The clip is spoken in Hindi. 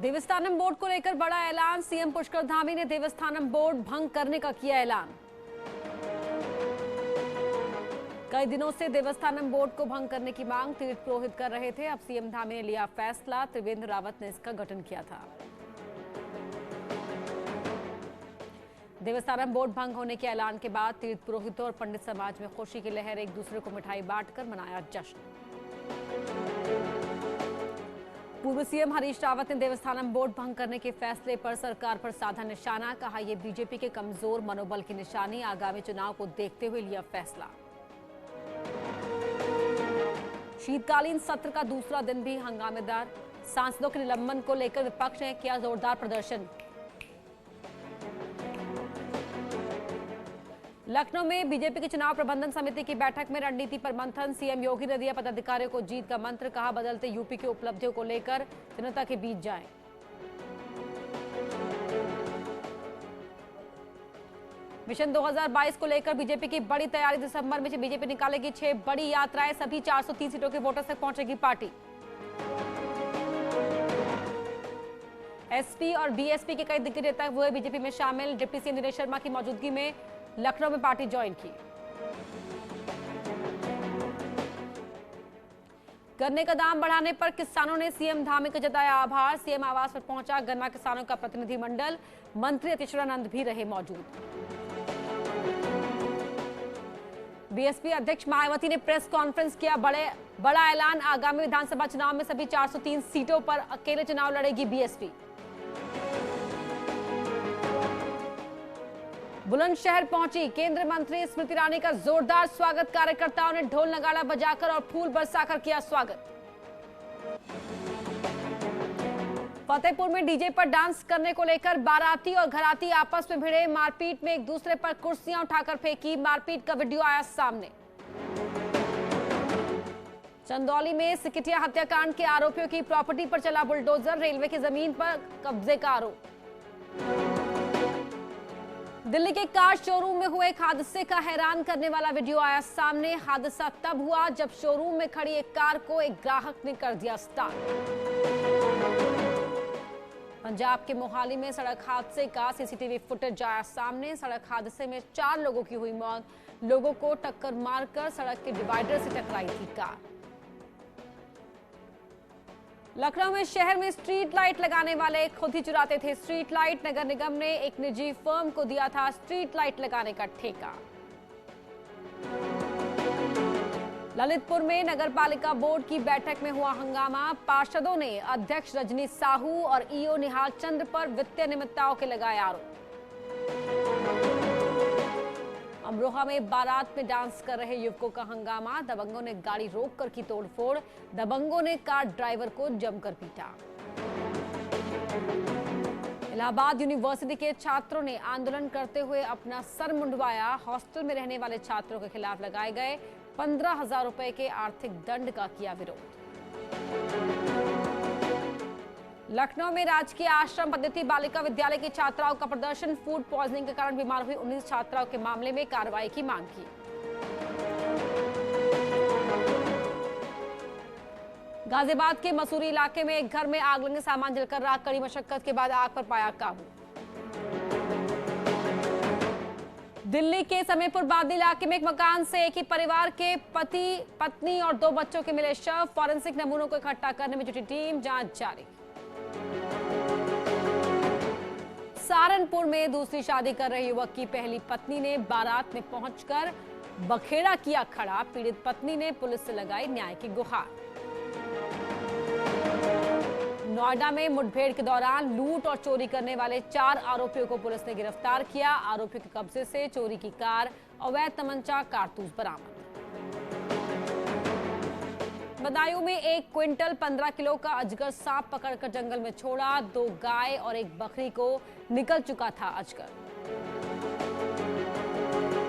देवस्थानम बोर्ड को लेकर बड़ा ऐलान। सीएम पुष्कर धामी ने देवस्थानम बोर्ड भंग करने का किया ऐलान। कई दिनों से देवस्थानम बोर्ड को भंग करने की मांग तीर्थ पुरोहित कर रहे थे। अब सीएम धामी ने लिया फैसला। त्रिवेंद्र रावत ने इसका गठन किया था। देवस्थानम बोर्ड भंग होने के ऐलान के बाद तीर्थ पुरोहितों और पंडित समाज में खुशी की लहर। एक दूसरे को मिठाई बांटकर मनाया जश्न। पूर्व सीएम हरीश रावत ने देवस्थानम बोर्ड भंग करने के फैसले पर सरकार पर साधा निशाना। कहा, यह बीजेपी के कमजोर मनोबल की निशानी। आगामी चुनाव को देखते हुए लिया फैसला। शीतकालीन सत्र का दूसरा दिन भी हंगामेदार। सांसदों के निलंबन को लेकर विपक्ष ने किया जोरदार प्रदर्शन। लखनऊ में बीजेपी की चुनाव प्रबंधन समिति की बैठक में रणनीति पर मंथन। सीएम योगी ने दिया पदाधिकारियों को जीत का मंत्र। कहा, बदलते यूपी की उपलब्धियों को लेकर जनता के बीच जाएं। मिशन 2022 को लेकर बीजेपी की बड़ी तैयारी। दिसंबर में बीजेपी निकालेगी 6 बड़ी यात्राएं। सभी 403 सीटों के वोटर्स तक पहुंचेगी पार्टी। एसपी और बीएसपी के कई दिग्गज नेता हुए बीजेपी में शामिल। डिप्टी सीएम दिनेश शर्मा की मौजूदगी में लखनऊ में पार्टी ज्वाइन की। गन्ने का दाम बढ़ाने पर किसानों ने सीएम धामी का जताया आभार। सीएम आवास पर पहुंचा गन्ना किसानों का प्रतिनिधिमंडल। मंत्री अतिशरानंद भी रहे मौजूद। बीएसपी अध्यक्ष मायावती ने प्रेस कॉन्फ्रेंस किया। बड़ा ऐलान। आगामी विधानसभा चुनाव में सभी 403 सीटों पर अकेले चुनाव लड़ेगी बीएसपी। बुलंदशहर पहुंची केंद्रीय मंत्री स्मृति ईरानी का जोरदार स्वागत। कार्यकर्ताओं ने ढोल नगाड़ा बजाकर और फूल बरसाकर किया स्वागत। फतेहपुर में डीजे पर डांस करने को लेकर बाराती और घराती आपस में भिड़े। मारपीट में एक दूसरे पर कुर्सियां उठाकर फेंकी। मारपीट का वीडियो आया सामने। चंदौली में सिकिटिया हत्याकांड के आरोपियों की प्रॉपर्टी पर चला बुलडोजर। रेलवे की जमीन पर कब्जे का आरोप। दिल्ली के कार शोरूम में हुए एक हादसे का हैरान करने वाला वीडियो आया सामने। हादसा तब हुआ जब शोरूम में खड़ी एक कार को एक ग्राहक ने कर दिया स्टार्ट। पंजाब के मोहाली में सड़क हादसे का सीसीटीवी फुटेज आया सामने। सड़क हादसे में 4 लोगों की हुई मौत। लोगों को टक्कर मारकर सड़क के डिवाइडर से टकराई थी कार। लखनऊ में शहर में स्ट्रीट लाइट लगाने वाले खुद ही चुराते थे स्ट्रीट लाइट। नगर निगम ने एक निजी फर्म को दिया था स्ट्रीट लाइट लगाने का ठेका। ललितपुर में नगर पालिका बोर्ड की बैठक में हुआ हंगामा। पार्षदों ने अध्यक्ष रजनी साहू और ईओ निहाल चंद्र पर वित्तीय अनियमितताओं के लगाए आरोप। अमरोहा में बारात में डांस कर रहे युवकों का हंगामा। दबंगों ने गाड़ी रोककर की तोड़फोड़। दबंगों ने कार ड्राइवर को जमकर पीटा। इलाहाबाद यूनिवर्सिटी के छात्रों ने आंदोलन करते हुए अपना सर मुंडवाया। हॉस्टल में रहने वाले छात्रों के खिलाफ लगाए गए 15,000 रुपए के आर्थिक दंड का किया विरोध। लखनऊ में राजकीय आश्रम पद्धति बालिका विद्यालय की छात्राओं का प्रदर्शन। फूड पॉइजनिंग के कारण बीमार हुई 19 छात्राओं के मामले में कार्रवाई की मांग की। गाजियाबाद के मसूरी इलाके में एक घर में आग लगने सामान जलकर राख। कड़ी मशक्कत के बाद आग पर पाया काबू। दिल्ली के समीरपुर बादी इलाके में एक मकान से एक ही परिवार के पति पत्नी और 2 बच्चों के मिले शव। फॉरेंसिक नमूनों को इकट्ठा करने में जुटी टीम। जांच जारी। सहारनपुर में दूसरी शादी कर रहे युवक की पहली पत्नी ने बारात में पहुंचकर बखेड़ा किया खड़ा। पीड़ित पत्नी ने पुलिस से लगाई न्याय की गुहार। नोएडा में मुठभेड़ के दौरान लूट और चोरी करने वाले 4 आरोपियों को पुलिस ने गिरफ्तार किया। आरोपियों के कब्जे से चोरी की कार, अवैध तमंचा, कारतूस बरामद। बदायूं में 1 क्विंटल 15 किलो का अजगर सांप पकड़कर जंगल में छोड़ा। 2 गाय और 1 बकरी को निकल चुका था अजगर।